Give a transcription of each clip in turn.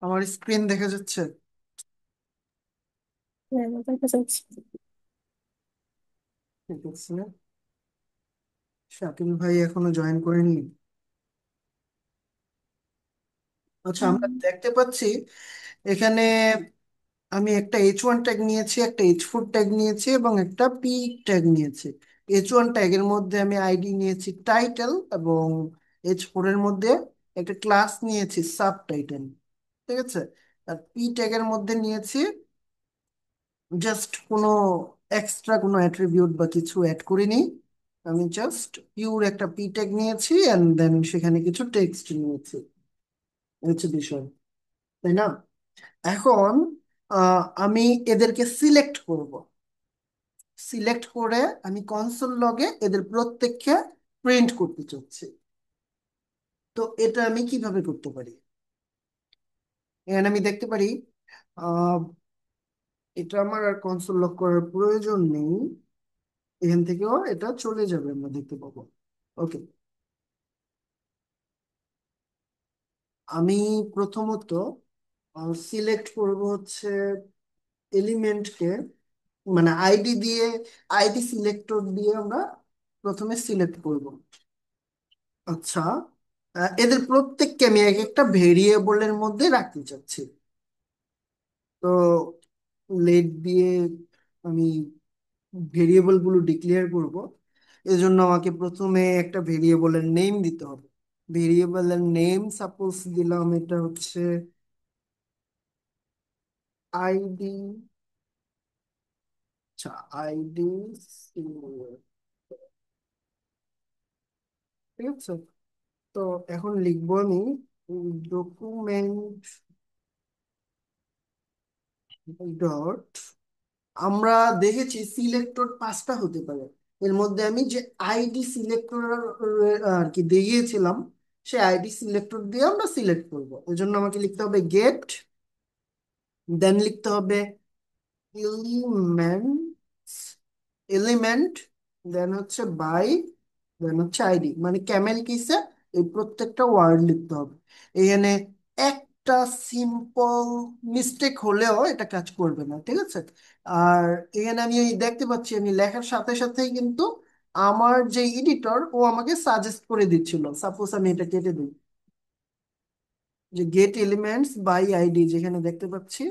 আমার স্ক্রিন দেখা যাচ্ছে? হ্যাঁ, দেখা যাচ্ছে। ঠিক আছে। শাকিল ভাই এখনো জয়েন করেননি। আচ্ছা, আমরা হুম। দেখতে পাচ্ছি এখানে আমি একটা H1 ট্যাগ নিয়েছি, একটা H4 ট্যাগ নিয়েছি এবং একটা পি ট্যাগ নিয়েছি। H1 ট্যাগের মধ্যে আমি আইডি নিয়েছি টাইটেল, এবং H4 এর মধ্যে একটা ক্লাস নিয়েছি সাব টাইটেল। ঠিক আছে। আর পি ট্যাগের মধ্যে নিয়েছি জাস্ট কোনো এক্সট্রা কোনো অ্যাট্রিবিউট বা কিছু অ্যাড করিনি। আমি জাস্ট পিওর একটা পি ট্যাগ নিয়েছি অ্যান্ড দেন সেখানে কিছু টেক্সট নিয়েছি। এই হচ্ছে বিষয়, তাই না? এখন আমি এদেরকে সিলেক্ট করব। সিলেক্ট করে আমি কনসোল লগে এদের প্রত্যেককে প্রিন্ট করতে চাচ্ছি। তো এটা আমি কিভাবে করতে পারি? এখানে আমি দেখতে পারি আহ, এটা আমার আর কনসোল লগ করার প্রয়োজন নেই। এখান থেকেও এটা চলে যাবে, আমরা দেখতে পাবো। ওকে। আমি প্রথমত সিলেক্ট করব হচ্ছে এলিমেন্টকে, মানে আইডি দিয়ে, আইডি সিলেক্টর দিয়ে আমরা প্রথমে সিলেক্ট করব। আচ্ছা, এদের প্রত্যেককে আমি এক একটা ভেরিয়েবলের মধ্যে রাখতে চাচ্ছি। তো লেট দিয়ে আমি ভেরিয়েবল গুলো ডিক্লেয়ার করব। এজন্য আমাকে প্রথমে একটা ভেরিয়েবলের নেম দিতে হবে। ভেরিয়েবলের নেম সাপোজ দিলাম, এটা হচ্ছে আইডি। আচ্ছা, আইডি, ঠিক আছে। তো এখন লিখবো আমি ডকুমেন্ট ডট, আমরা দেখেছি সিলেক্টর পাঁচটা হতে পারে। এর মধ্যে আমি যে আইডি সিলেক্টর আর কি দেখিয়েছিলাম, সেই আইডি সিলেক্টর দিয়ে আমরা সিলেক্ট করব। এর জন্য আমাকে লিখতে হবে গেট, দেন লিখতে হবে এলিমেন্টস, এলিমেন্ট, দেন হচ্ছে বাই, দেন হচ্ছে আইডি, মানে ক্যামেল কিসে এই প্রত্যেকটা ওয়ার্ড লিখতে হবে। এখানে একটা সিম্পল মিস্টেক হলেও এটা কাজ করবে না, ঠিক আছে। আর এখানে আমি এই দেখতে পাচ্ছি আমি লেখার সাথে সাথেই কিন্তু আমার যে এডিটর ও আমাকে সাজেস্ট করে দিচ্ছিল। সাপোজ আমি এটা কেটে দিই, যে গেট এলিমেন্টস বাই আইডি যেখানে দেখতে পাচ্ছি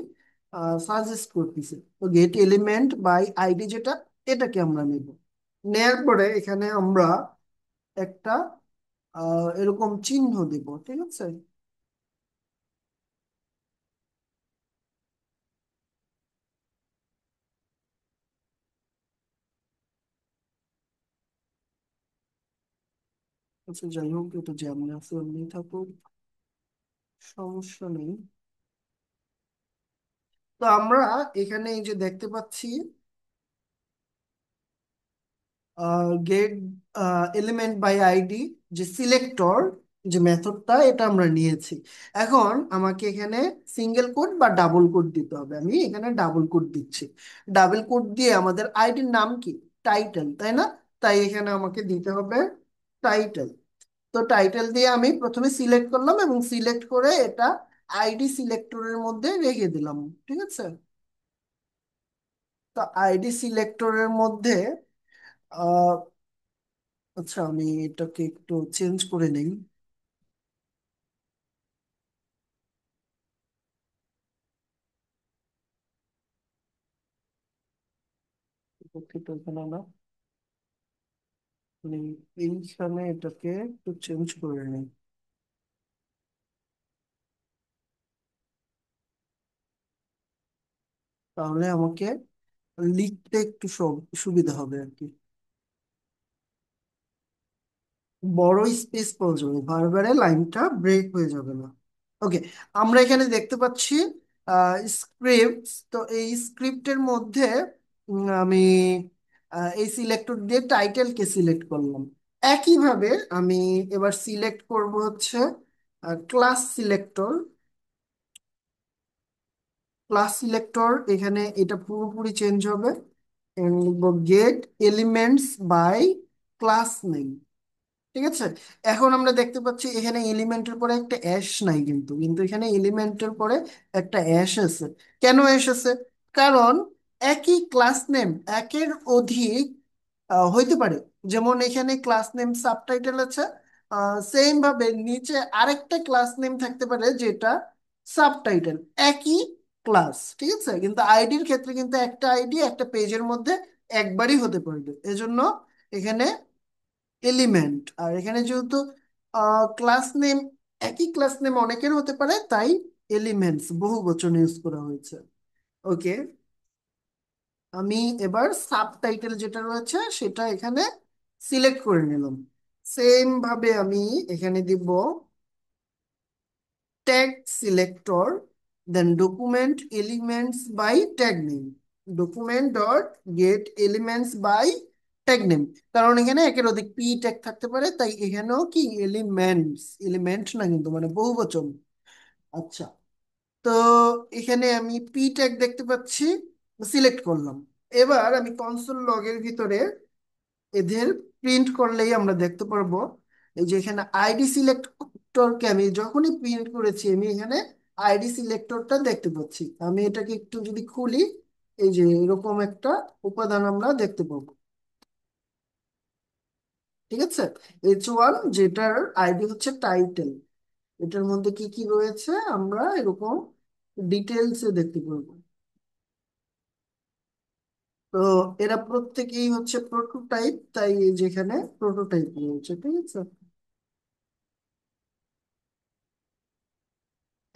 সাজেস্ট করতেছে, তো গেট এলিমেন্ট বাই আইডি যেটা, এটাকে আমরা নেব। নেয়ার পরে এখানে আমরা একটা এরকম চিহ্ন দিব, ঠিক আছে। আচ্ছা, যাই হোক, এটা যেমন আছে এমনি থাকুক, সমস্যা নেই। তো আমরা এখানে এই যে দেখতে পাচ্ছি গেট এলিমেন্ট বাই আইডি, যে সিলেক্টর, যে মেথডটা, এটা আমরা নিয়েছি। এখন আমাকে এখানে সিঙ্গেল কোড বা ডাবল কোড দিতে হবে। আমি এখানে ডাবল কোড দিচ্ছি। ডাবল কোড দিয়ে আমাদের আইডির নাম কি? টাইটেল, তাই না? তাই এখানে আমাকে দিতে হবে টাইটেল। তো টাইটেল দিয়ে আমি প্রথমে সিলেক্ট করলাম এবং সিলেক্ট করে এটা আইডি সিলেক্টরের মধ্যে রেখে দিলাম, ঠিক আছে। তো আইডি সিলেক্টরের মধ্যে আচ্ছা, আমি এটাকে একটু চেঞ্জ করে নেই। দুঃখিত, এখানে না, মানে এইখানে এটাকে একটু চেঞ্জ করে নেই, তাহলে আমাকে লিখতে একটু সুবিধা হবে আর কি। বড় স্পেস পাওয়া যাবে, বারবারে লাইনটা ব্রেক হয়ে যাবে না। ওকে। আমরা এখানে দেখতে পাচ্ছি স্ক্রিপ্ট। তো এই স্ক্রিপ্টের মধ্যে আমি এই সিলেক্টর দিয়ে টাইটেলকে সিলেক্ট করলাম। একইভাবে আমি এবার সিলেক্ট করব হচ্ছে ক্লাস সিলেক্টর। ক্লাস সিলেক্টর এখানে এটা পুরোপুরি চেঞ্জ হবে। লিখবো get elements by class name. ঠিক আছে। এখন আমরা দেখতে পাচ্ছি এখানে এলিমেন্টের পরে একটা অ্যাশ নাই, কিন্তু কিন্তু এখানে এলিমেন্টের পরে একটা অ্যাশ আছে। কেন অ্যাশ আছে? কারণ একই ক্লাস নেম একের অধিক হইতে পারে। যেমন এখানে ক্লাস নেম সাবটাইটেল আছে, সেম ভাবে নিচে আরেকটা ক্লাস নেম থাকতে পারে যেটা সাবটাইটেল, একই ক্লাস। ঠিক আছে, কিন্তু আইডির ক্ষেত্রে কিন্তু একটা আইডি একটা পেজের মধ্যে একবারই হতে পারবে, এজন্য এখানে এলিমেন্ট। আর এখানে যেহেতু ক্লাস নেম, একই ক্লাস নেম অনেকের হতে পারে, তাই এলিমেন্টস বহু বচন ইউজ করা হয়েছে। ওকে, আমি এবার সাবটাইটেল যেটা রয়েছে সেটা এখানে সিলেক্ট করে নিলাম। সেম ভাবে আমি এখানে দিব tag selector, then document elements by tag name, document dot get elements by tag name. কারণ এখানে একের অধিক পি ট্যাগ থাকতে পারে, তাই এখানেও কি এলিমেন্টস, এলিমেন্ট না কিন্তু, মানে বহুবচন। আচ্ছা, তো এখানে আমি পি ট্যাগ দেখতে পাচ্ছি, সিলেক্ট করলাম। এবার আমি কনসোল লগের ভিতরে এদের প্রিন্ট করলেই আমরা দেখতে পারবো, এই যে এখানে আইডি সিলেক্টরকে আমি যখনই প্রিন্ট করেছি আমি এখানে আইডি সিলেক্টরটা দেখতে পাচ্ছি। আমি এটাকে একটু যদি খুলি, এই যে এরকম একটা উপাদান আমরা দেখতে পাবো। ঠিক আছে, H1 যেটার আইডি হচ্ছে টাইটেল, এটার মধ্যে কি কি রয়েছে আমরা এরকম ডিটেলসে দেখতে পারবো। তো এরা প্রত্যেকেই হচ্ছে প্রোটোটাইপ, তাই যেখানে প্রোটোটাইপ রয়েছে। ঠিক আছে,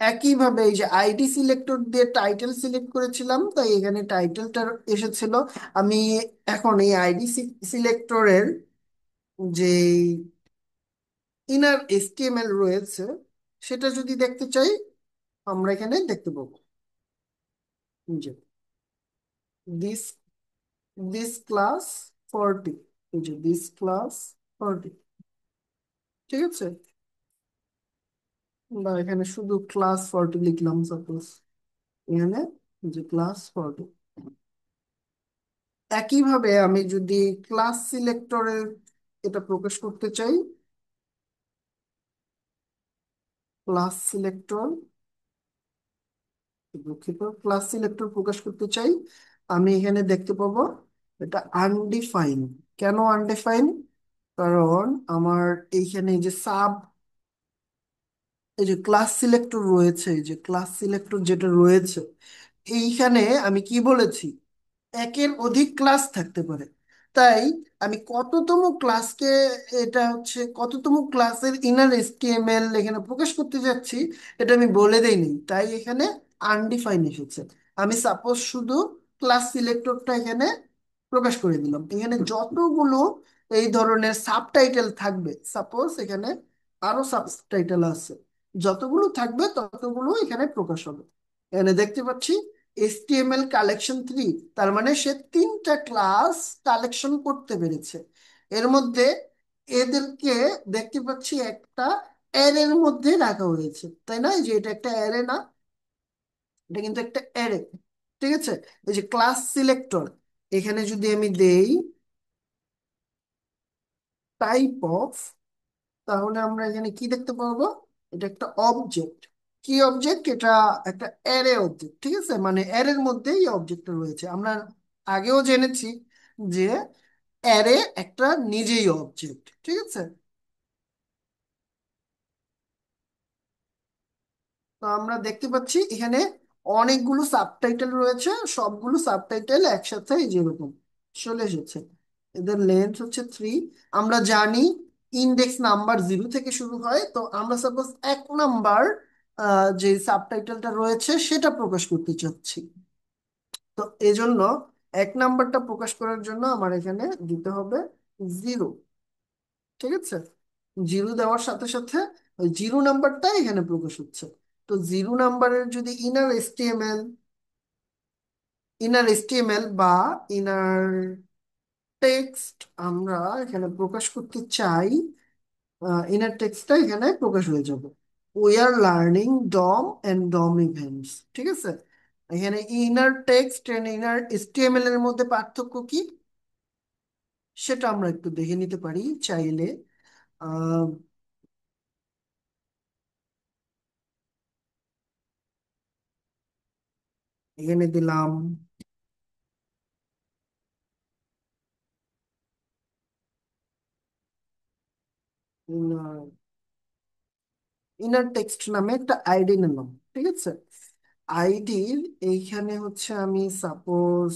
একইভাবে এই যে আইডি সিলেক্টর দিয়ে টাইটেল সিলেক্ট করেছিলাম, তাই এখানে টাইটেলটা এসেছিল। আমি এখন এই আইডি সিলেক্টরের যে ইনার এসটিএমএল রয়েছে সেটা যদি দেখতে চাই, আমরা এখানে দেখতে পাবো যে দিস দিস ক্লাস 40, এই যে দিস ক্লাস 40। ঠিক আছে, বা এখানে শুধু ক্লাস 40 লিখলাম সাপোজ, এখানে যে ক্লাস 40। একইভাবে আমি যদি ক্লাস সিলেক্টরে এটা প্রকাশ করতে চাই, ক্লাস সিলেক্টর, দুঃখিত, ক্লাস সিলেক্টর প্রকাশ করতে চাই, আমি এখানে দেখতে পাবো এটা আনডিফাইন। কেন আনডিফাইন? কারণ আমার এইখানে এই যে সাব, এই যে ক্লাস সিলেক্টর রয়েছে, এই যে ক্লাস সিলেক্টর যেটা রয়েছে এইখানে আমি কি বলেছি, একের অধিক ক্লাস থাকতে পারে। তাই আমি কততম ক্লাসকে, এটা হচ্ছে কততম ক্লাসের ইনার এসটিএমএল এখানে প্রকাশ করতে যাচ্ছি এটা আমি বলে দেইনি, তাই এখানে আনডিফাইন এসেছে। আমি সাপোজ শুধু ক্লাস সিলেক্টরটা এখানে প্রকাশ করে দিলাম। এখানে যতগুলো এই ধরনের সাবটাইটেল থাকবে, সাপোজ এখানে আরো সাবটাইটেল আছে, যতগুলো থাকবে ততগুলো এখানে প্রকাশ হবে। এখানে দেখতে পাচ্ছি HTML কালেকশন 3, তার মানে সে 3টা ক্লাস কালেকশন করতে পেরেছে। এর মধ্যে এদেরকে দেখতে পাচ্ছি একটা অ্যারের মধ্যে রাখা হয়েছে, তাই না? এই যে এটা একটা অ্যারে না, এটা কিন্তু একটা অ্যারে। ঠিক আছে, এই যে ক্লাস সিলেক্টর, এখানে যদি আমি দেই টাইপ অফ, তাহলে আমরা এখানে কি দেখতে পারবো, এটা একটা অবজেক্ট। কি অবজেক্ট? এটা একটা অ্যারে অবজেক্ট। ঠিক আছে, মানে অ্যারের মধ্যেই অবজেক্টটা রয়েছে। আমরা আগেও জেনেছি যে অ্যারে একটা নিজেই অবজেক্ট। ঠিক আছে, তো আমরা দেখতে পাচ্ছি এখানে অনেকগুলো সাবটাইটেল রয়েছে, সবগুলো সাবটাইটেল একসাথে এই যেরকম চলে এসেছে। এদের লেন্থ হচ্ছে 3। আমরা জানি ইন্ডেক্স নাম্বার 0 থেকে শুরু হয়, তো আমরা সাপোজ 1 নাম্বার যে সাবটাইটেলটা রয়েছে সেটা প্রকাশ করতে চাচ্ছি। তো এজন্য 1 নাম্বারটা প্রকাশ করার জন্য আমার এখানে দিতে হবে 0। ঠিক আছে, 0 দেওয়ার সাথে সাথে ওই 0 নাম্বারটা এখানে প্রকাশ হচ্ছে। তো 0 নাম্বারের যদি ইনার এসটিএমএল বা ইনার টেক্সট আমরা এখানে প্রকাশ করতে চাই, ইনার টেক্সটটা এখানে প্রকাশ হয়ে যাবে। We are learning DOM and DOM events. ঠিক আছে, এখানে inner text and inner HTML এর মধ্যে পার্থক্য কি সেটা আমরা একটু দেখে নিতে পারি চাইলে। আহ, এখানে দিলাম ইনার টেক্সট নামে একটা আইডি নিলাম, ঠিক আছে। আইডির এইখানে হচ্ছে আমি সাপোজ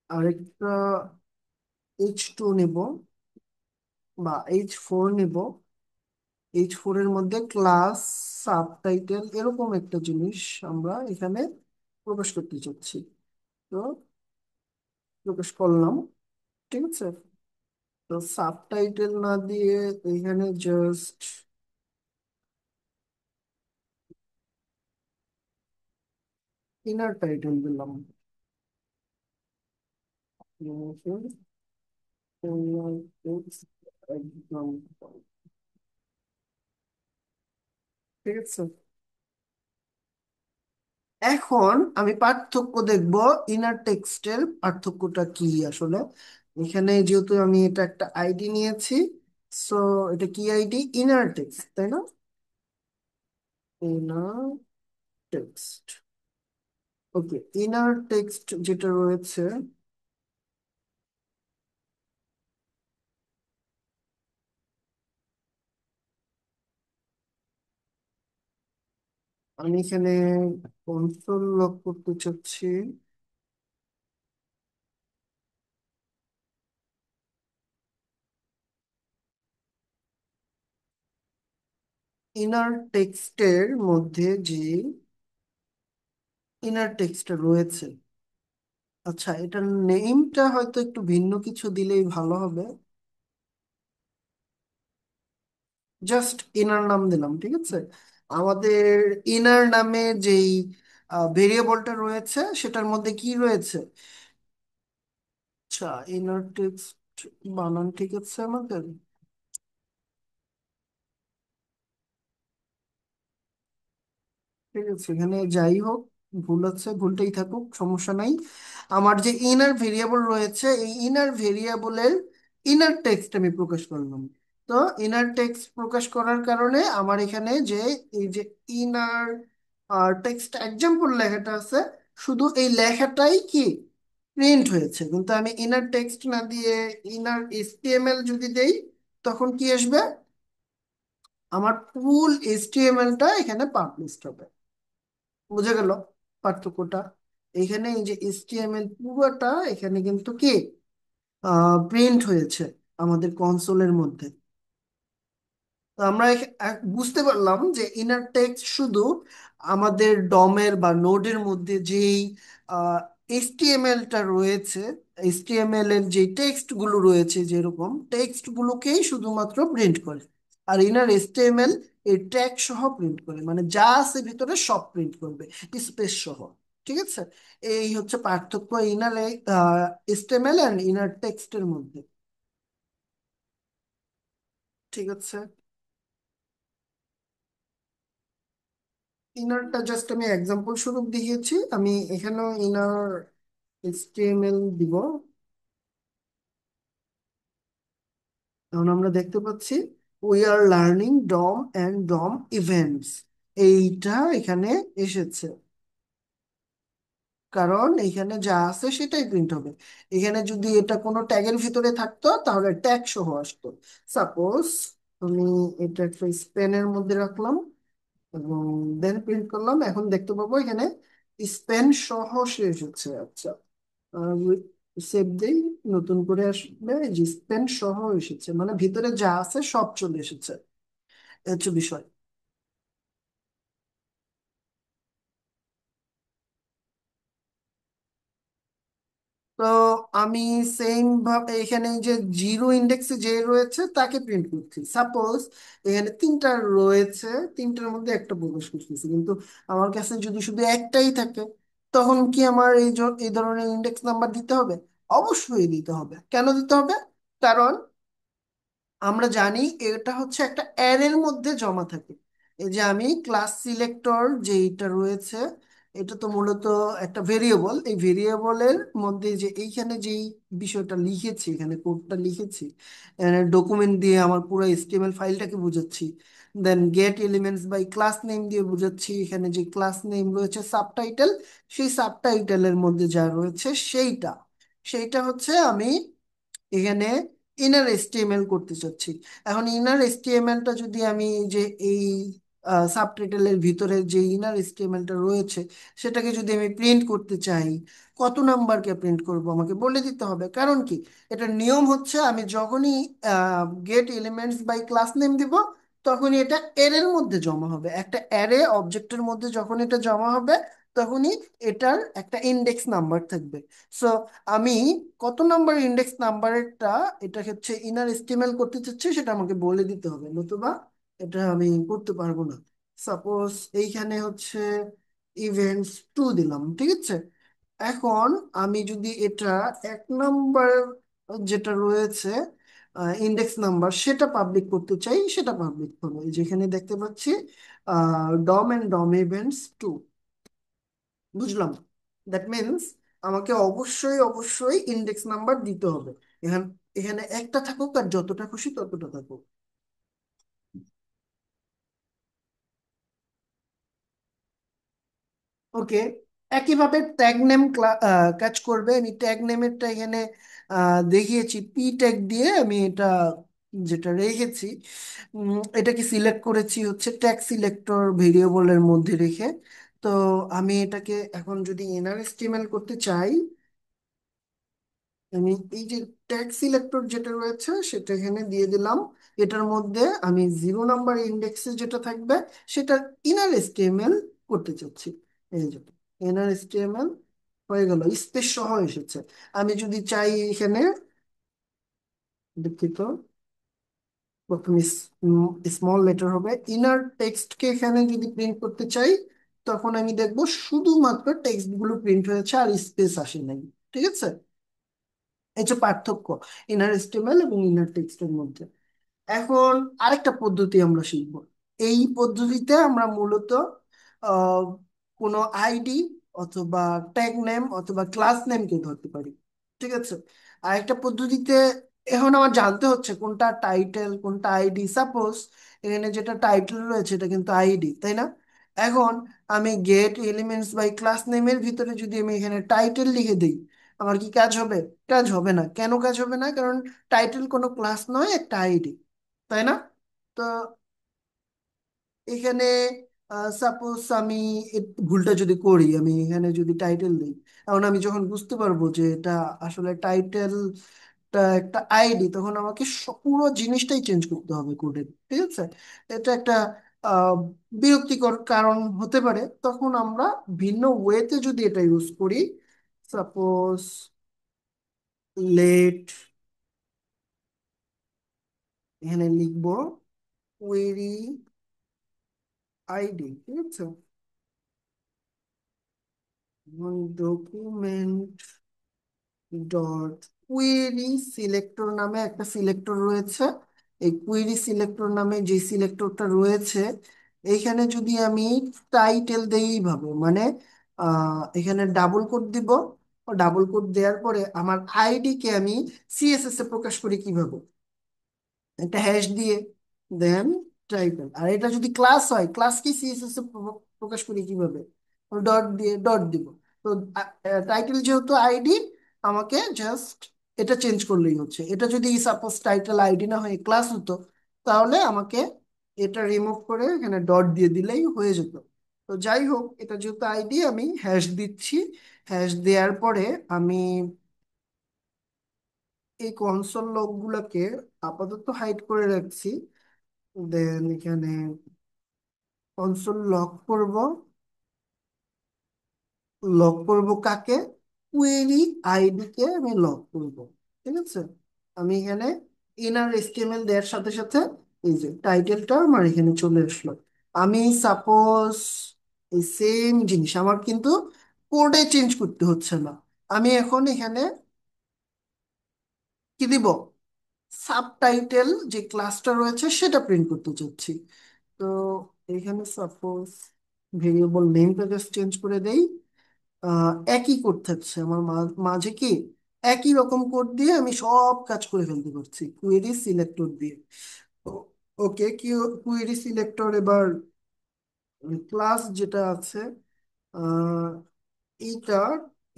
আরেকটা H2 নিব বা H4 নিব। H4 এর মধ্যে ক্লাস, সাবটাইটেল, এরকম একটা জিনিস আমরা এখানে প্রকাশ করতে চাচ্ছি। তো প্রকাশ করলাম, ঠিক আছে। তো সাবটাইটেল না দিয়ে এখানে জাস্ট ইনার টাইটেল দিলাম। একদম, ঠিক আছে। এখন আমি পার্থক্য দেখব, ইনার টেক্সটের পার্থক্যটা কি আসলে। এখানে যেহেতু আমি এটা একটা আইডি নিয়েছি, সো এটা কি আইডি? ইনার টেক্সট, তাই না? ইনার টেক্সট, ওকে। ইনার টেক্সট যেটা রয়েছে, আমি এখানে কনসোল লক করতে চাচ্ছি। ইনার টেক্সটের মধ্যে যে ইনার টেক্সটটা রয়েছে, আচ্ছা, এটার নেমটা হয়তো একটু ভিন্ন কিছু দিলেই ভালো হবে। জাস্ট ইনার নাম দিলাম, ঠিক আছে। আমাদের ইনার নামে যেই ভেরিয়েবলটা রয়েছে সেটার মধ্যে কি রয়েছে? আচ্ছা, ইনার টেক্সট বানান ঠিক আছে আমাদের? ঠিক আছে, এখানে যাই হোক, ভুল আছে, ভুলটাই থাকুক, সমস্যা নাই। আমার যে ইনার ভেরিয়েবল রয়েছে, এই ইনার ভেরিয়েবলের ইনার টেক্সট আমি প্রকাশ করলাম। তো ইনার টেক্সট প্রকাশ করার কারণে আমার এখানে যে এই যে ইনার টেক্সট এক্সাম্পল লেখাটা আছে, শুধু এই লেখাটাই কি প্রিন্ট হয়েছে। কিন্তু আমি ইনার টেক্সট না দিয়ে ইনার এইচটিএমএল যদি দেই, তখন কি আসবে? আমার ফুল এইচটিএমএলটা এখানে পাবলিশড হবে। বুঝে গেল পার্থক্যটা? এখানে এই যে এইচটিএমএল পুরোটা এখানে কিন্তু কি প্রিন্ট হয়েছে আমাদের কনসোলের মধ্যে। তো আমরা বুঝতে পারলাম যে ইনার টেক্সট শুধু আমাদের ডমের বা নোডের মধ্যে যেই এইচটিএমএলটা রয়েছে, এইচটিএমএল এর যে টেক্সট গুলো রয়েছে, যেরকম টেক্সট গুলোকেই শুধুমাত্র প্রিন্ট করে। আর ইনার এইচটিএমএল এই ট্যাগ সহ প্রিন্ট করে, মানে যা আছে ভিতরে সব প্রিন্ট করবে, স্পেস সহ। ঠিক আছে, এই হচ্ছে পার্থক্য ইনার এইচটিএমএল এন্ড ইনার টেক্সটের মধ্যে। ঠিক আছে, ইনারটা জাস্ট আমি এক্সাম্পল স্বরূপ দেখিয়েছি। আমি এখানেও ইনার এইচটিএমএল দিব। এখন আমরা দেখতে পাচ্ছি we are learning DOM and DOM events, এইটা এখানে এসেছে। কারণ এখানে যা আছে সেটাই প্রিন্ট হবে। এখানে যদি এটা কোনো ট্যাগের ভিতরে থাকতো তাহলে ট্যাগ সহ আসতো। সাপোজ আমি এটা একটা স্পেনের মধ্যে রাখলাম এবং দেন প্রিন্ট করলাম, এখন দেখতে পাবো এখানে স্পেন সহ সে এসেছে। আচ্ছা, সেভ দেই, নতুন করে আসলে যে স্পেন সহ এসেছে, মানে ভিতরে যা আছে সব চলে এসেছে। এ হচ্ছে বিষয়। তো আমি সেম ভাবে এখানে যে জিরো ইন্ডেক্সে যে রয়েছে তাকে প্রিন্ট করছি। সাপোজ এখানে তিনটা রয়েছে, তিনটার মধ্যে একটা প্রকাশ করতেছি, কিন্তু আমার কাছে যদি শুধু একটাই থাকে, তখন কি আমার এই ধরনের ইন্ডেক্স নাম্বার দিতে হবে? অবশ্যই দিতে হবে। কেন দিতে হবে? কারণ আমরা জানি এটা হচ্ছে একটা অ্যারের মধ্যে জমা থাকে। এই যে আমি ক্লাস সিলেক্টর যেটা রয়েছে, এটা তো মূলত একটা ভেরিয়েবল। এই ভেরিয়েবলের মধ্যে যে এইখানে যেই বিষয়টা লিখেছি, এখানে কোডটা লিখেছি, ডকুমেন্ট দিয়ে আমার পুরো HTML ফাইলটাকে বুঝাচ্ছি। Then get elements by class name দিয়ে বুঝাচ্ছি। এখানে যে ক্লাস নেম রয়েছে সাবটাইটেল, সেই সাবটাইটেলের মধ্যে যা রয়েছে সেইটা সেইটা হচ্ছে আমি এখানে ইনার এসটিএমএল করতে চাচ্ছি। এখন ইনার এসটিএমএলটা যদি আমি যে এই সাবটাইটেলের ভিতরে যে ইনার এসটিএমএলটা রয়েছে সেটাকে যদি আমি প্রিন্ট করতে চাই, কত নাম্বারকে প্রিন্ট করব আমাকে বলে দিতে হবে। কারণ কি, এটার নিয়ম হচ্ছে আমি যখনই get elements by class name দিব, তখনই এটা এর মধ্যে জমা হবে। একটা অ্যারে অবজেক্টের মধ্যে যখন এটা জমা হবে, তখনই এটার একটা ইন্ডেক্স নাম্বার থাকবে। সো আমি কত নাম্বার ইন্ডেক্স নাম্বারটা এটা হচ্ছে ইনার এস্টিমেল করতে চাচ্ছি, সেটা আমাকে বলে দিতে হবে, নতুবা এটা আমি করতে পারবো না। সাপোজ এইখানে হচ্ছে ইভেন্টস 2 দিলাম, ঠিক আছে। এখন আমি যদি এটা 1 নাম্বার যেটা রয়েছে ইন্ডেক্স নাম্বার সেটা পাবলিক করতে চাই, সেটা পাবলিক হবে। যেখানে দেখতে পাচ্ছি ডম এন্ড ডম ইভেন্টস 2, বুঝলাম। দ্যাট মিনস আমাকে অবশ্যই অবশ্যই ইন্ডেক্স নাম্বার দিতে হবে। এখানে এখানে একটা থাকুক আর যতটা খুশি ততটা থাকুক। ওকে, একইভাবে ট্যাগ নেম কাজ করবে। আমি ট্যাগ নেমেরটা এখানে দেখিয়েছি পি ট্যাগ দিয়ে। আমি এটা যেটা রেখেছি, এটাকে সিলেক্ট করেছি হচ্ছে ট্যাগ সিলেক্টর ভেরিয়েবলের মধ্যে রেখে। তো আমি এটাকে এখন যদি ইনার এস্টিমেল করতে চাই, আমি এই যে ট্যাগ সিলেক্টর যেটা রয়েছে সেটা এখানে দিয়ে দিলাম। এটার মধ্যে আমি 0 নাম্বার ইন্ডেক্সে যেটা থাকবে সেটা ইনার এসটিএমএল করতে চাচ্ছি। এই যে ইনার এসটিএমএল হয়ে গেল, স্পেস সহ এসেছে। আমি যদি চাই এখানে, দুঃখিত, প্রথমে স্মল লেটার হবে, ইনার টেক্সটকে এখানে যদি প্রিন্ট করতে চাই, তখন আমি দেখবো শুধুমাত্র টেক্সট গুলো প্রিন্ট হয়েছে আর স্পেস আসে নাই। ঠিক আছে, এই যে পার্থক্য ইনার এসটিএমএল এবং ইনার টেক্সটের মধ্যে। এখন আরেকটা পদ্ধতি আমরা শিখব। এই পদ্ধতিতে আমরা মূলত আহ, কোনো আইডি অথবা ট্যাগ নেম অথবা ক্লাস নেমকে ধরতে পারি। ঠিক আছে, আরেকটা পদ্ধতিতে এখন আমার জানতে হচ্ছে কোনটা টাইটেল কোনটা আইডি। সাপোজ এখানে যেটা টাইটেল রয়েছে এটা কিন্তু আইডি, তাই না? এখন আমি গেট এলিমেন্টস বাই ক্লাস নেমের ভিতরে যদি আমি এখানে টাইটেল লিখে দিই, আমার কি কাজ হবে? কাজ হবে না। কেন কাজ হবে না? কারণ টাইটেল কোনো ক্লাস নয়, একটা আইডি, তাই না? তো এখানে সাপোজ আমি ভুলটা যদি করি, আমি এখানে যদি টাইটেল দিই, এখন আমি যখন বুঝতে পারবো যে এটা আসলে টাইটেলটা একটা আইডি, তখন আমাকে পুরো জিনিসটাই চেঞ্জ করতে হবে কোডে। ঠিক আছে, এটা একটা আহ, বিরক্তিকর কারণ হতে পারে। তখন আমরা ভিন্ন ওয়েতে যদি এটা ইউজ করি, সাপোজ লেট, এখানে লিখবো কোয়েরি আইডি, ঠিক আছে, ডকুমেন্ট ডট কুয়েরি সিলেক্টর নামে একটা সিলেক্টর রয়েছে। এই কুয়েরি সিলেক্টর নামে যে সিলেক্টরটা রয়েছে, এইখানে যদি আমি টাইটেল দেই এইভাবে, মানে এখানে ডাবল কোড দিব। ডাবল কোড দেওয়ার পরে আমার আইডি কে আমি সিএসএস এ প্রকাশ করি কিভাবে, একটা হ্যাশ দিয়ে, দেন টাইটেল। আর এটা যদি ক্লাস হয়, ক্লাস কি সিএসএস এ প্রকাশ করি কিভাবে? ডট দিয়ে ডট দিব। তো টাইটেল যেহেতু আইডি, আমাকে জাস্ট এটা চেঞ্জ করলেই হচ্ছে। এটা যদি সাপোজ টাইটেল আইডি না হয়ে ক্লাস হতো, তাহলে আমাকে এটা রিমুভ করে এখানে ডট দিয়ে দিলেই হয়ে যেত। তো যাই হোক, এটা যেহেতু আইডি, আমি হ্যাশ দিচ্ছি। হ্যাশ দেওয়ার পরে আমি এই কনসোল লগ গুলাকে আপাতত হাইড করে রাখছি। দেন এখানে কনসোল লক করব। লক করব কাকে? কুয়েরি আইডি কে আমি লক করব। ঠিক আছে, আমি এখানে ইনার এসটিএমএল দেওয়ার সাথে সাথে এই যে টাইটেলটা আমার এখানে চলে আসলো। আমি সাপোজ এই সেম জিনিস আমার কিন্তু কোডে চেঞ্জ করতে হচ্ছে না। আমি এখন এখানে কি দিব? সাবটাইটেল যে ক্লাসটা রয়েছে সেটা প্রিন্ট করতে চাচ্ছি। তো এখানে সাপোজ ভেরিয়েবল নেমটা জাস্ট চেঞ্জ করে দেই। একই কোড থাকছে আমার মাঝে কি একই রকম কোড দিয়ে আমি সব কাজ করে ফেলতে পারছি কুয়েরি সিলেক্টর দিয়ে। ওকে, কুয়েরি সিলেক্টর এবার ক্লাস যেটা আছে, আহ, এইটার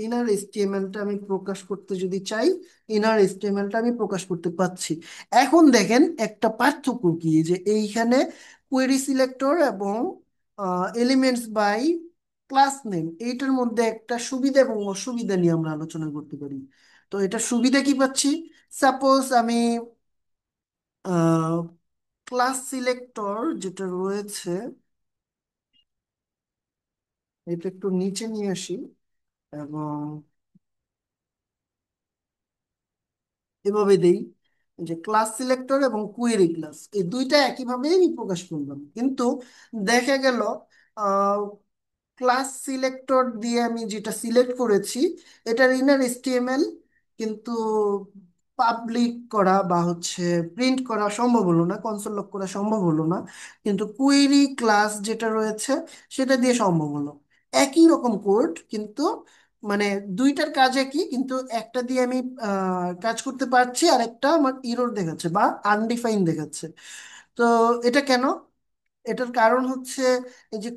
ইনার এসটিএমএলটা আমি প্রকাশ করতে যদি চাই, ইনার এসটিএমএলটা আমি প্রকাশ করতে পাচ্ছি। এখন দেখেন একটা পার্থক্য কি, যে এইখানে কোয়েরি সিলেক্টর এবং এলিমেন্টস বাই ক্লাস নেম, এইটার মধ্যে একটা সুবিধা এবং অসুবিধা নিয়ে আমরা আলোচনা করতে পারি। তো এটা সুবিধা কি পাচ্ছি, সাপোজ আমি ক্লাস সিলেক্টর যেটা রয়েছে, এটা একটু নিচে নিয়ে আসি এবং এভাবে দেই যে ক্লাস সিলেক্টর এবং কুয়েরি ক্লাস এই দুইটা একইভাবে আমি প্রকাশ করলাম, কিন্তু দেখা গেল ক্লাস সিলেক্টর দিয়ে আমি যেটা সিলেক্ট করেছি এটার ইনার এসটিএমএল কিন্তু পাবলিক করা বা হচ্ছে প্রিন্ট করা সম্ভব হলো না, কনসোল লক করা সম্ভব হলো না। কিন্তু কুয়েরি ক্লাস যেটা রয়েছে সেটা দিয়ে সম্ভব হলো। একই রকম কোড কিন্তু মানে দুইটার কাজ একই, কিন্তু একটা দিয়ে আমি কাজ করতে পারছি আর একটা আমার ইরর দেখাচ্ছে বা আনডিফাইন দেখাচ্ছে। তো এটা কেন? এটার কারণ হচ্ছে এই যে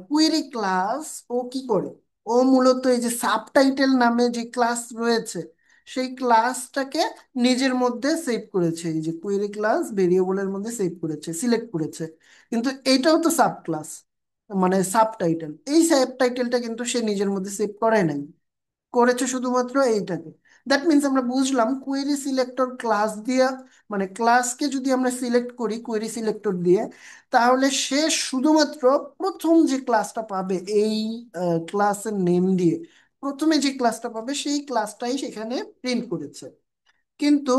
কুয়েরি ক্লাস ও কি করে, ও মূলত এই যে সাবটাইটেল নামে যে ক্লাস রয়েছে সেই ক্লাসটাকে নিজের মধ্যে সেভ করেছে, এই যে কুয়েরি ক্লাস ভেরিয়েবলের মধ্যে সেভ করেছে, সিলেক্ট করেছে। কিন্তু এইটাও তো সাব ক্লাস, মানে সাবটাইটেল, এই সাবটাইটেলটা কিন্তু সে নিজের মধ্যে সেভ করে নাই, করেছে শুধুমাত্র এইটাকে। দ্যাট মিন্স আমরা বুঝলাম কোয়েরি সিলেক্টর ক্লাস দিয়ে, মানে ক্লাসকে যদি আমরা সিলেক্ট করি কোয়েরি সিলেক্টর দিয়ে, তাহলে সে শুধুমাত্র প্রথম যে ক্লাসটা পাবে এই ক্লাসের নেম দিয়ে, প্রথমে যে ক্লাসটা পাবে সেই ক্লাসটাই সেখানে প্রিন্ট করেছে। কিন্তু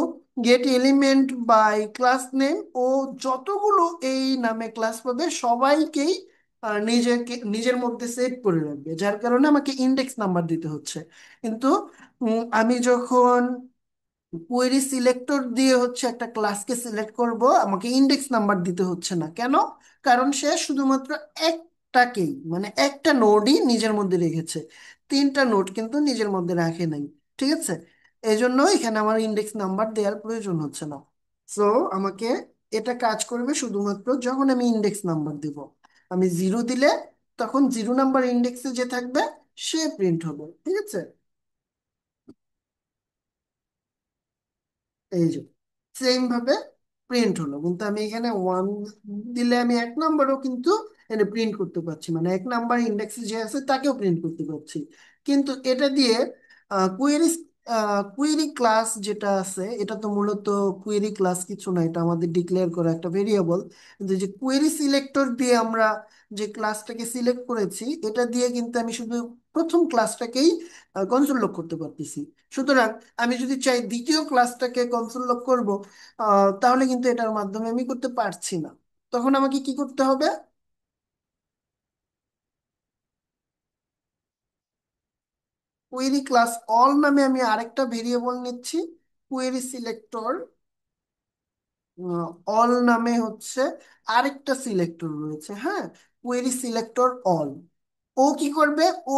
get element by class name ও যতগুলো এই নামে ক্লাস পাবে সবাইকেই নিজের মধ্যে সেভ করে রাখবে, যার কারণে আমাকে ইন্ডেক্স নাম্বার দিতে হচ্ছে। কিন্তু আমি যখন কোয়েরি সিলেক্টর দিয়ে হচ্ছে একটা ক্লাসকে সিলেক্ট করব, আমাকে ইন্ডেক্স নাম্বার দিতে হচ্ছে না। কেন? কারণ সে শুধুমাত্র একটাকেই, মানে একটা নোডই নিজের মধ্যে রেখেছে, তিনটা নোড কিন্তু নিজের মধ্যে রাখে নাই। ঠিক আছে, এই জন্য এখানে আমার ইন্ডেক্স নাম্বার দেওয়ার প্রয়োজন হচ্ছে না। সো আমাকে এটা কাজ করবে শুধুমাত্র যখন আমি ইন্ডেক্স নাম্বার দিব। আমি জিরো দিলে তখন জিরো নাম্বার ইন্ডেক্সে যে থাকবে সে প্রিন্ট হবে। ঠিক আছে, এই যে সেম ভাবে প্রিন্ট হলো, কিন্তু আমি এখানে ওয়ান দিলে আমি এক নাম্বারও কিন্তু এনে প্রিন্ট করতে পারছি, মানে এক নাম্বার ইন্ডেক্সে যে আছে তাকেও প্রিন্ট করতে পারছি। কিন্তু এটা দিয়ে কুয়েরি কুয়েরি ক্লাস যেটা আছে এটা তো মূলত কুয়েরি ক্লাস কিছু না, এটা আমাদের ডিক্লেয়ার করা একটা ভেরিয়েবল। কিন্তু যে কুয়েরি সিলেক্টর দিয়ে আমরা যে ক্লাসটাকে সিলেক্ট করেছি এটা দিয়ে কিন্তু আমি শুধু প্রথম ক্লাসটাকেই কনসোল লক করতে পারতেছি। সুতরাং আমি যদি চাই দ্বিতীয় ক্লাসটাকে কনসোল লক করব, তাহলে কিন্তু এটার মাধ্যমে আমি করতে পারছি না। তখন আমাকে কি করতে হবে? কোয়েরি ক্লাস অল নামে আমি আরেকটা ভেরিয়েবল নিচ্ছি, কোয়েরি সিলেক্টর অল নামে হচ্ছে আরেকটা সিলেক্টর রয়েছে, হ্যাঁ, কোয়েরি সিলেক্টর অল। ও কি করবে? ও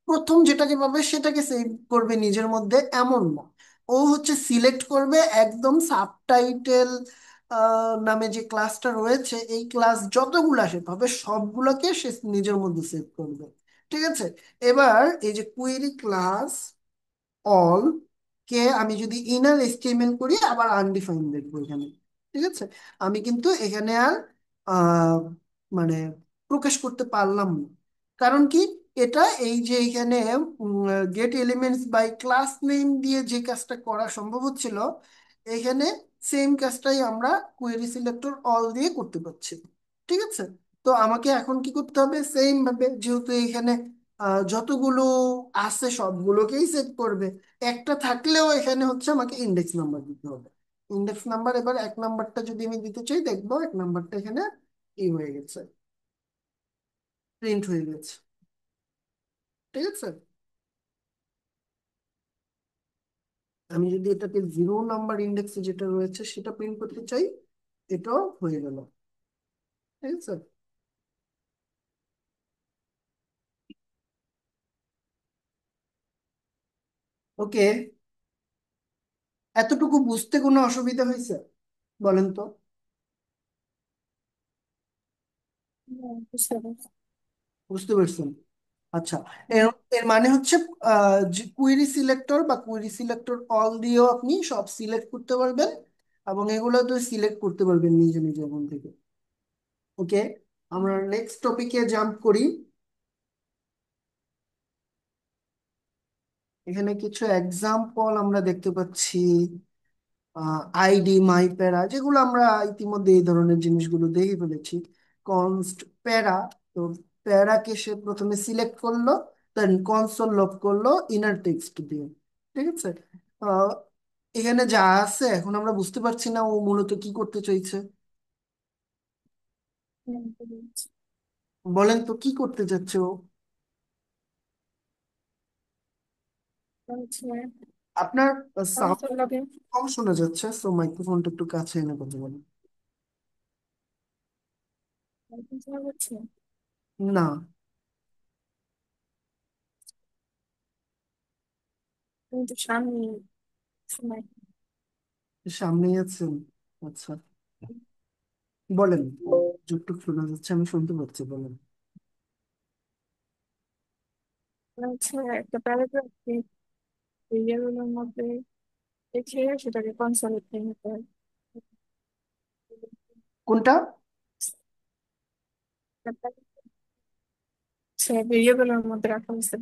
প্রথম যেটাকে পাবে সেটাকে সেভ করবে নিজের মধ্যে এমন না, ও হচ্ছে সিলেক্ট করবে একদম সাবটাইটেল নামে যে ক্লাসটা রয়েছে এই ক্লাস যতগুলো সে পাবে সবগুলোকে সে নিজের মধ্যে সেভ করবে। ঠিক আছে, এবার এই যে কুয়েরি ক্লাস অল কে আমি যদি ইনার এস্টিমেট করি আবার আনডিফাইন্ড দেখবো এখানে। ঠিক আছে, আমি কিন্তু এখানে আর আহ, মানে প্রকাশ করতে পারলাম না। কারণ কি? এটা এই যে এখানে get elements by class name দিয়ে যে কাজটা করা সম্ভব হচ্ছিল, এখানে সেম কাজটাই আমরা কোয়েরি সিলেক্টর অল দিয়ে করতে পারছি। ঠিক আছে, তো আমাকে এখন কি করতে হবে, সেম ভাবে যেহেতু এখানে যতগুলো আছে সবগুলোকেই সেভ করবে, একটা থাকলেও এখানে হচ্ছে আমাকে ইন্ডেক্স নাম্বার দিতে হবে। ইন্ডেক্স নাম্বার এবার এক নাম্বারটা যদি আমি দিতে চাই দেখবো এক নাম্বারটা এখানে ই হয়ে গেছে, প্রিন্ট হয়ে গেছে। ঠিক আছে, আমি যদি এটাকে জিরো নাম্বার ইন্ডেক্সে যেটা রয়েছে সেটা প্রিন্ট করতে চাই, এটাও হয়ে গেল। ঠিক আছে, ওকে, এতটুকু বুঝতে কোনো অসুবিধা হয়েছে বলেন তো? বুঝতে পারছি। বুঝতে পারছেন? আচ্ছা, এর হুম, এর মানে হচ্ছে কুয়েরি সিলেক্টর বা কুয়েরি সিলেক্টর অল দিয়েও আপনি সব সিলেক্ট করতে পারবেন, এবং এগুলো তো সিলেক্ট করতে পারবেন নিজে নিজে মন থেকে। ওকে, আমরা নেক্সট টপিকে জাম্প করি। এখানে কিছু এক্সাম্পল আমরা দেখতে পাচ্ছি। আইডি, মাই প্যারা, যেগুলো আমরা ইতিমধ্যে এই ধরনের জিনিসগুলো দেখে ফেলেছি। কনস্ট প্যারা, তো প্যারাকে সে প্রথমে সিলেক্ট করলো, দেন কনসোল লক করলো ইনার টেক্সট দিয়ে। ঠিক আছে। আহ, এখানে যা আছে এখন আমরা বুঝতে পারছি না ও মূলত কি করতে চাইছে। বুঝছি। বলেন তো কি করতে চাচ্ছে ও? হচ্ছে আপনার সাউন্ড কনসোল লগে কম শোনা যাচ্ছে, সো মাইক্রোফোনটা একটু কাছে এনে কথা বলেন। হচ্ছে না, কিন্তু সামনে সময় সামনেই আছেন। আচ্ছা, বলেন। যুগটুক শোনা যাচ্ছে, আমি শুনতে পাচ্ছি, বলেন। হচ্ছে একটা প্যারাগ্রাফ ভেরিয়েবলের মধ্যে রেখে সেটাকে কনসোলেট নিতে হয়। কোনটা? সে ভেরিয়েবলের মধ্যে রাখা হয়েছে,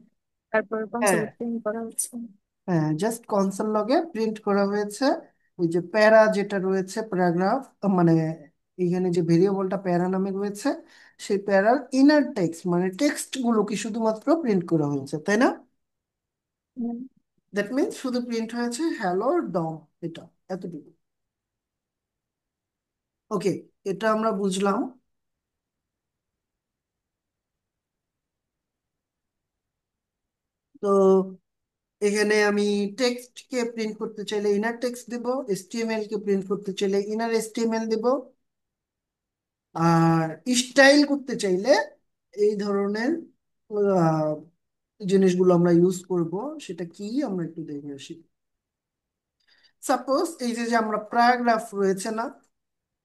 তারপর হ্যাঁ, কনসোলেট প্রিন্ট করা হচ্ছে। হ্যাঁ, জাস্ট কনসোল লগে প্রিন্ট করা হয়েছে। ওই যে প্যারা যেটা রয়েছে, প্যারাগ্রাফ, মানে এখানে যে ভেরিয়েবলটা প্যারা নামে রয়েছে, সেই প্যারার ইনার টেক্সট মানে টেক্সট গুলোকে শুধুমাত্র প্রিন্ট করা হয়েছে, তাই না? হুম, দ্যাট মিনস শুধু প্রিন্ট হয়েছে হ্যালো ডম, এটা এতটুকু। ওকে, এটা আমরা বুঝলাম। তো এখানে আমি টেক্সট কে প্রিন্ট করতে চাইলে ইনার টেক্সট দিব, এসটিএমএল কে প্রিন্ট করতে চাইলে ইনার এসটিএমএল দিব, আর স্টাইল করতে চাইলে এই ধরনের আহ, জিনিসগুলো আমরা ইউজ করব। সেটা কি আমরা একটু দেখে আসি। সাপোজ এই যে যে আমরা প্যারাগ্রাফ রয়েছে না,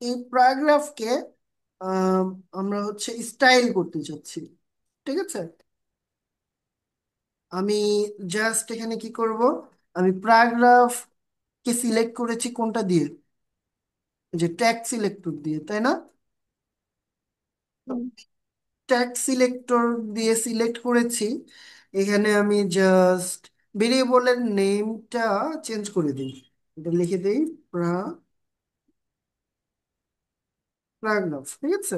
এই প্যারাগ্রাফকে আমরা হচ্ছে স্টাইল করতে চাচ্ছি। ঠিক আছে, আমি জাস্ট এখানে কি করব, আমি প্যারাগ্রাফ কে সিলেক্ট করেছি কোনটা দিয়ে, এই যে ট্যাগ সিলেক্টর দিয়ে, তাই না? হুম, ট্যাগ সিলেক্টর দিয়ে সিলেক্ট করেছি। এখানে আমি জাস্ট ভেরিয়েবলের নেমটা চেঞ্জ করে দিই, এটা লিখে দিই প্যারাগ্রাফ। ঠিক আছে,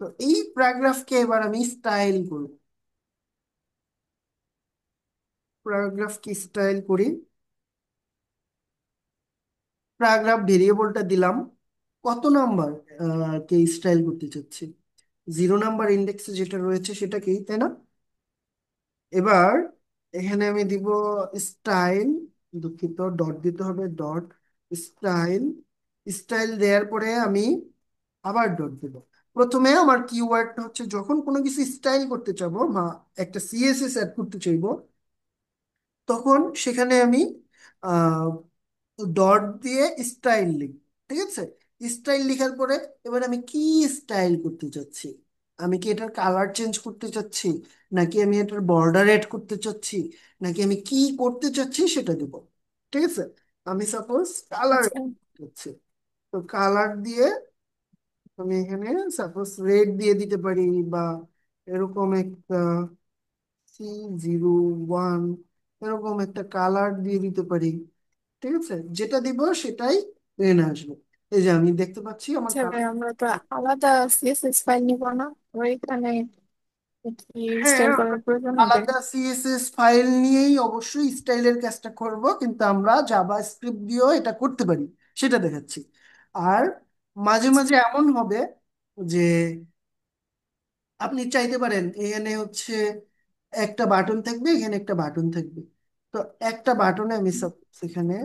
তো এই প্যারাগ্রাফকে এবার আমি স্টাইল করব। প্যারাগ্রাফকে স্টাইল করি, প্যারাগ্রাফ ভেরিয়েবলটা দিলাম, কত নাম্বার কে স্টাইল করতে চাচ্ছি, 0 নাম্বার ইন্ডেক্সে যেটা রয়েছে সেটাকেই, তাই না? এবার এখানে আমি দিব স্টাইল, দুঃখিত, ডট দিতে হবে, ডট স্টাইল। স্টাইল দেওয়ার পরে আমি আবার ডট দেব। প্রথমে আমার কিওয়ার্ডটা হচ্ছে যখন কোনো কিছু স্টাইল করতে চাবো বা একটা সিএসএস অ্যাড করতে চাইবো, তখন সেখানে আমি ডট দিয়ে স্টাইল লিখব। ঠিক আছে, স্টাইল লেখার পরে এবার আমি কি স্টাইল করতে চাচ্ছি, আমি কি এটার কালার চেঞ্জ করতে চাচ্ছি, নাকি আমি এটার বর্ডার এড করতে চাচ্ছি, নাকি আমি কি করতে চাচ্ছি সেটা দেব। ঠিক আছে, আমি সাপোজ কালার আচ্ছা, চাচ্ছি, তো কালার দিয়ে আমি এখানে সাপোজ রেড দিয়ে দিতে পারি, বা এরকম একটা C01, এরকম একটা কালার দিয়ে দিতে পারি। ঠিক আছে, যেটা দিব সেটাই এখানে আসবে। এই যে আমি দেখতে পাচ্ছি আমার আচ্ছা ভাই, কালার। আমরা তো আলাদা সিএসএস ফাইল নিব না ওইখানে? কি হ্যাঁ, স্টাইল আমরা করার প্রয়োজন হবে? আলাদা সিএসএস ফাইল নিয়েই অবশ্যই স্টাইলের কাজটা করব, কিন্তু আমরা জাভা স্ক্রিপ্ট দিয়েও এটা করতে পারি, সেটা দেখাচ্ছি। আর মাঝে মাঝে এমন হবে যে আপনি চাইতে পারেন এখানে হচ্ছে একটা বাটন থাকবে, এখানে একটা বাটন থাকবে। তো একটা বাটনে আমি এখানে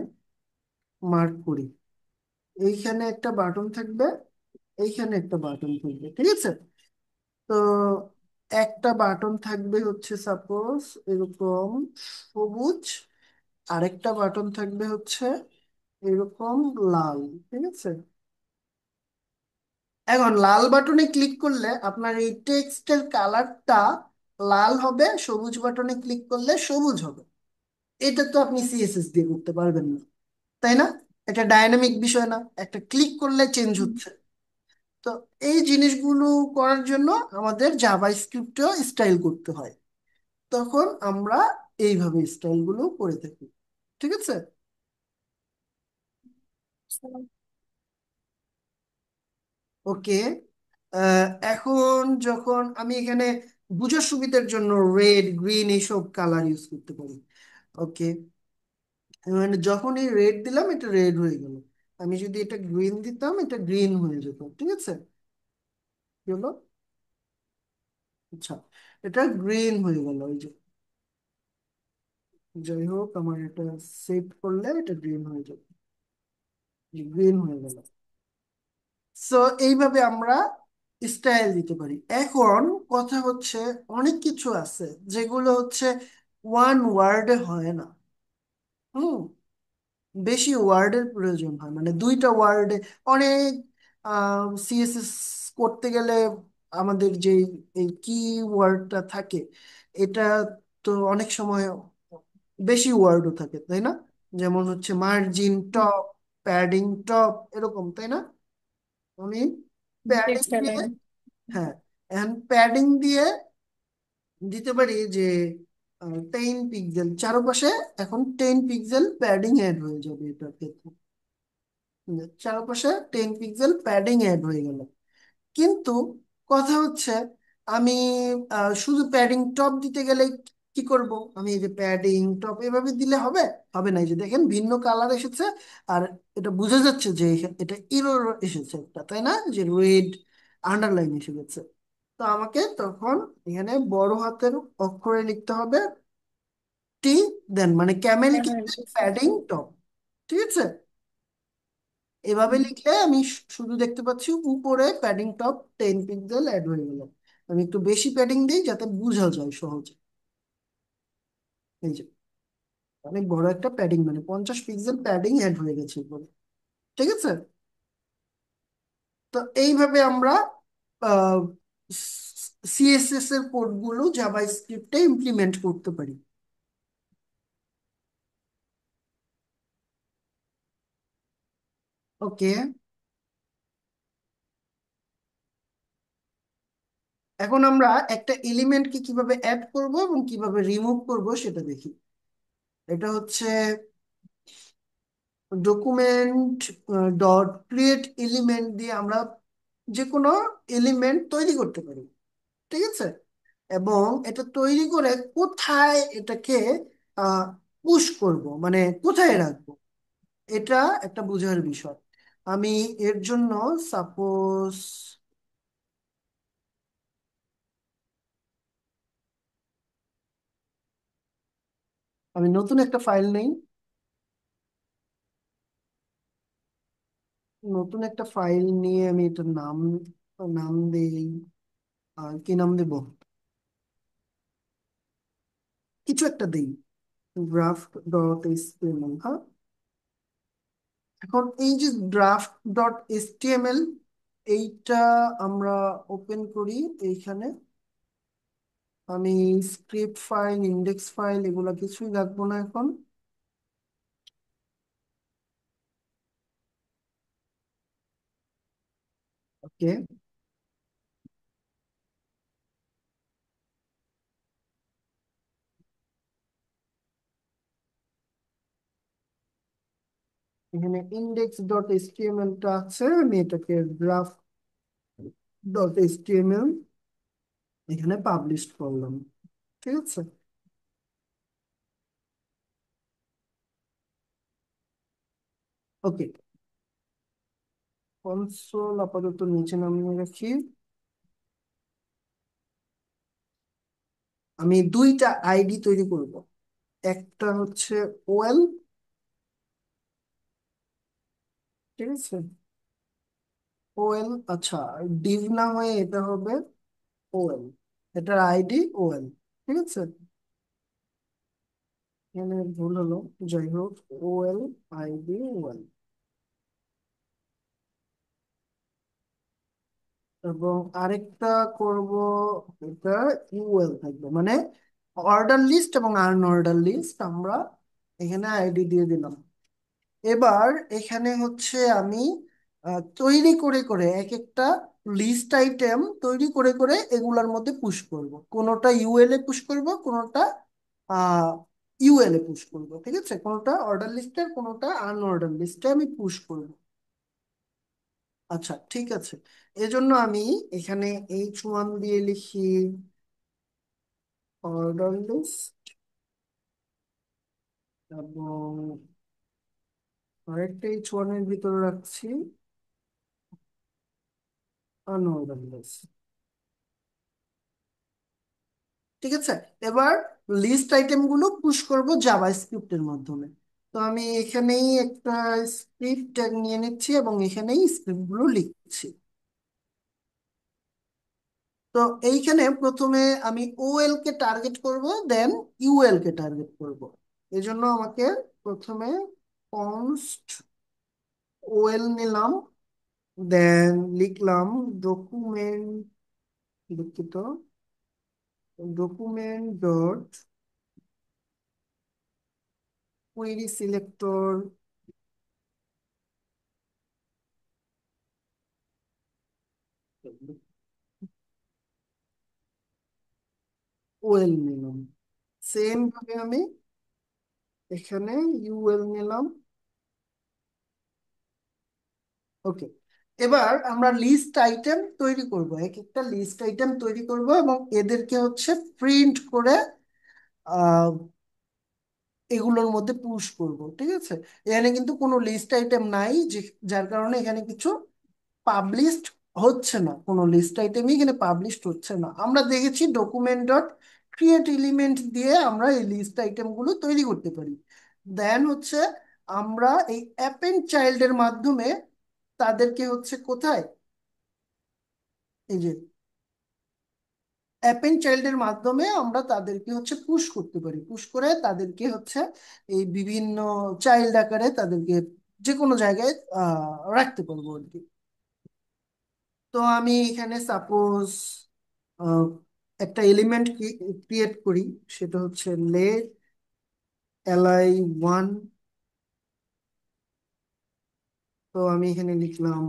মার্ক করি, এইখানে একটা বাটন থাকবে, এইখানে একটা বাটন থাকবে। ঠিক আছে, তো একটা বাটন থাকবে হচ্ছে সাপোজ এরকম সবুজ, আরেকটা বাটন থাকবে হচ্ছে এরকম লাল। ঠিক আছে, এখন লাল বাটনে ক্লিক করলে আপনার এই টেক্সটের কালারটা লাল হবে, সবুজ বাটনে ক্লিক করলে সবুজ হবে। এটা তো আপনি সিএসএস দিয়ে করতে পারবেন না, তাই না? এটা ডায়নামিক বিষয় না, একটা ক্লিক করলে চেঞ্জ হচ্ছে। তো এই জিনিসগুলো করার জন্য আমাদের জাভাস্ক্রিপ্টেও স্টাইল করতে হয়। তখন আমরা এইভাবে স্টাইলগুলো করে থাকি। ঠিক আছে। ওকে, এখন যখন আমি এখানে বুঝার সুবিধার জন্য রেড গ্রিন এইসব কালার ইউজ করতে পারি। ওকে, মানে যখনই রেড দিলাম এটা রেড হয়ে গেল, আমি যদি এটা গ্রিন দিতাম এটা গ্রিন হয়ে যেত। ঠিক আছে, কি হলো? আচ্ছা, এটা গ্রিন হয়ে গেল, ওই যে। যাই হোক, আমার এটা সেভ করলে এটা গ্রিন হয়ে যাবে, গ্রিন হয়ে গেল। সো এইভাবে আমরা স্টাইল দিতে পারি। এখন কথা হচ্ছে, অনেক কিছু আছে যেগুলো হচ্ছে ওয়ান ওয়ার্ডে হয় না। হুম, বেশি ওয়ার্ডের প্রয়োজন হয়, মানে দুইটা ওয়ার্ডে অনেক সিএসএস করতে গেলে আমাদের যে এই কি ওয়ার্ডটা থাকে, এটা তো অনেক সময় বেশি ওয়ার্ডও থাকে, তাই না? যেমন হচ্ছে মার্জিন টপ, প্যাডিং টপ, এরকম, তাই না? আমি প্যাডিং টেক্সট দিয়ে, অ্যালাইন। হ্যাঁ, এখন প্যাডিং দিয়ে দিতে পারি যে 10 পিক্সেল চারপাশে। এখন 10 পিক্সেল প্যাডিং অ্যাড হয়ে যাবে এটার ক্ষেত্রে। চারপাশে 10 পিক্সেল প্যাডিং অ্যাড হয়ে গেল। কিন্তু কথা হচ্ছে, আমি শুধু প্যাডিং টপ দিতে গেলে কি করব? আমি এই যে প্যাডিং টপ এভাবে দিলে হবে? হবে না। এই যে দেখেন ভিন্ন কালার এসেছে, আর এটা বোঝা যাচ্ছে যে এটা ইরর এসেছে একটা, তাই না? যে রেড আন্ডারলাইন এসে গেছে। তো আমাকে তখন এখানে বড় হাতের অক্ষরে লিখতে হবে টি, দেন মানে ক্যামেল কি, প্যাডিং টপ। ঠিক আছে, এভাবে লিখলে আমি শুধু দেখতে পাচ্ছি উপরে প্যাডিং টপ 10 পিক্সেল অ্যাড হয়ে গেল। আমি একটু বেশি প্যাডিং দিই যাতে বোঝা যায় সহজে। এই যে অনেক বড় একটা প্যাডিং, মানে 50 পিক্সেল প্যাডিং অ্যাড হয়ে গেছে উপরে। ঠিক আছে, তো এইভাবে আমরা সিএসএস এর কোডগুলো জাভাস্ক্রিপ্টে ইমপ্লিমেন্ট করতে পারি। ওকে, এখন আমরা একটা এলিমেন্টকে কিভাবে অ্যাড করব এবং কিভাবে রিমুভ করব সেটা দেখি। এটা হচ্ছে ডকুমেন্ট ডট ক্রিয়েট এলিমেন্ট দিয়ে আমরা যে কোনো এলিমেন্ট তৈরি করতে পারি। ঠিক আছে, এবং এটা তৈরি করে কোথায় এটাকে পুশ করব, মানে কোথায় রাখবো, এটা একটা বোঝার বিষয়। আমি এর জন্য সাপোজ আমি নতুন একটা ফাইল নেই, নতুন একটা ফাইল নিয়ে আমি এটার নাম নাম দেই, কি নাম দেব, কিছু একটা দেই, গ্রাফ ডট এইচটিএমএল। এখন এই যে ড্রাফট ডট এইচটিএমএল, এইটা আমরা ওপেন করি এইখানে। আমি স্ক্রিপ্ট ফাইল, ইন্ডেক্স ফাইল এগুলা কিছুই রাখবো না এখন। ওকে, এখানে ইন্ডেক্স ডট এইচটিএমএল টা আছে, আমি এটাকে ড্রাফট ডট এইচটিএমএল এখানে পাবলিশ করলাম। ঠিক আছে, ওকে, কনসোল আপাতত নিচে নামিয়ে রাখি। আমি দুইটা আইডি তৈরি করব, একটা হচ্ছে ওয়েল, ঠিক আছে, ওয়েল, আচ্ছা, ডিভ না হয়ে এটা হবে ওয়েল, এটার আইডি ওয়েল। ঠিক আছে, এখানে ভুল হলো, যাই হোক। ওএল আইডি ওয়েল, এবং আরেকটা করব, এটা ইউএল থাকবে, মানে অর্ডার লিস্ট এবং আনঅর্ডার লিস্ট আমরা এখানে আইডি দিয়ে দিলাম। এবার এখানে হচ্ছে আমি তৈরি করে করে এক একটা লিস্ট আইটেম তৈরি করে করে এগুলার মধ্যে পুশ করব, কোনোটা ইউএল এ পুশ করব, কোনোটা ইউএল এ পুশ করব, ঠিক আছে, কোনোটা অর্ডার লিস্টের, কোনোটা আনঅর্ডার লিস্টে আমি পুশ করব। আচ্ছা, ঠিক আছে। এজন্য আমি এখানে H1 দিয়ে লিখি অর্ডার লিস্ট, এবং আরেকটা H1 এর ভিতরে রাখছি আনঅর্ডার লিস্ট, ঠিক আছে। এবার লিস্ট আইটেম গুলো পুশ করব জাভা স্ক্রিপ্টের মাধ্যমে। তো আমি এখানেই একটা স্ক্রিপ্ট ট্যাগ নিয়ে নিচ্ছি এবং এখানেই স্ক্রিপ্ট গুলো লিখছি। তো এইখানে প্রথমে আমি ওএল কে টার্গেট করব, দেন ইউএল কে টার্গেট করব। এজন্য আমাকে প্রথমে কনস্ট ওএল নিলাম, দেন লিখলাম ডকুমেন্ট, দুঃখিত, document dot query selector OL নিলাম। সেম ভাবে আমি এখানে ইউএল নিলাম। ওকে। এবার আমরা লিস্ট আইটেম তৈরি করব, এক একটা লিস্ট আইটেম তৈরি করব এবং এদেরকে হচ্ছে প্রিন্ট করে আহ এগুলোর মধ্যে পুশ করব, ঠিক আছে। এখানে কিন্তু কোনো লিস্ট আইটেম নাই, যে যার কারণে এখানে কিছু পাবলিশড হচ্ছে না, কোনো লিস্ট আইটেমই এখানে পাবলিশড হচ্ছে না। আমরা দেখেছি ডকুমেন্ট ডট ক্রিয়েট এলিমেন্ট দিয়ে আমরা এই লিস্ট আইটেম গুলো তৈরি করতে পারি। দেন হচ্ছে আমরা এই অ্যাপেন্ড চাইল্ডের মাধ্যমে তাদেরকে হচ্ছে কোথায়, এই যে অ্যাপেন্ড চাইল্ডের মাধ্যমে আমরা তাদেরকে হচ্ছে পুশ করতে পারি, পুশ করে তাদেরকে হচ্ছে এই বিভিন্ন চাইল্ড আকারে তাদেরকে যে কোনো জায়গায় রাখতে পারবো আর কি। তো আমি এখানে সাপোজ একটা এলিমেন্ট ক্রিয়েট করি, সেটা হচ্ছে লেট li1। তো আমি এখানে লিখলাম,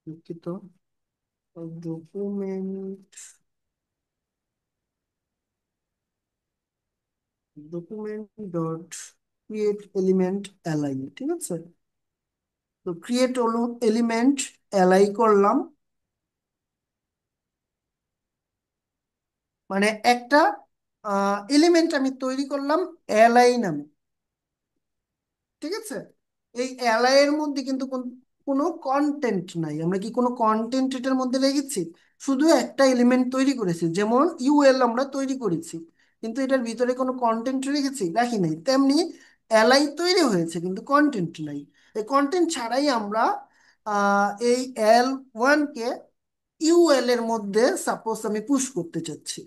দুঃখিত, document document dot create element li, ঠিক আছে। তো ক্রিয়েট এলিমেন্ট li করলাম, মানে একটা এলিমেন্ট আমি তৈরি করলাম li নামে, ঠিক আছে। এই এলআই এর মধ্যে কিন্তু কোনো কন্টেন্ট নাই, আমরা কি কোনো কন্টেন্ট এটার মধ্যে রেখেছি? শুধু একটা এলিমেন্ট তৈরি করেছি, যেমন ইউএল আমরা তৈরি করেছি, কিন্তু এটার ভিতরে কোনো কন্টেন্ট রেখেছি? রাখি নাই। তেমনি এলআই তৈরি হয়েছে কিন্তু কন্টেন্ট নাই। এই কন্টেন্ট ছাড়াই আমরা এই L1 কে ইউএল এর মধ্যে সাপোজ আমি পুশ করতে চাচ্ছি,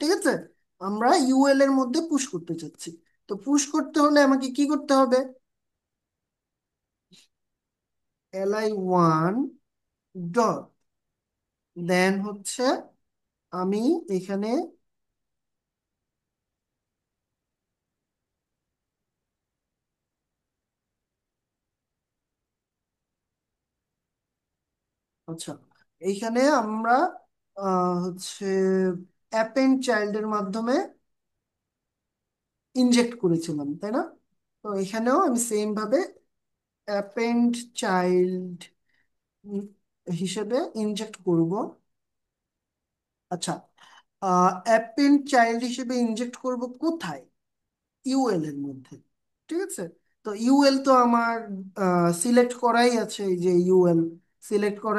ঠিক আছে। আমরা ইউএল এর মধ্যে পুশ করতে চাচ্ছি। তো পুশ করতে হলে আমাকে কি করতে হবে? li1 ডট, দেন হচ্ছে আমি এখানে, আচ্ছা, এইখানে আমরা হচ্ছে অ্যাপেন্ড চাইল্ডের মাধ্যমে ইনজেক্ট করেছিলাম, তাই না? তো এখানেও আমি সেম ভাবে অ্যাপেন্ড চাইল্ড হিসেবে ইনজেক্ট করব। আচ্ছা, অ্যাপেন্ড চাইল্ড হিসেবে ইনজেক্ট করব কোথায়? ইউএল এর মধ্যে, ঠিক আছে। তো ইউএল তো আমার সিলেক্ট করাই আছে, এই যে ইউএল সিলেক্ট করা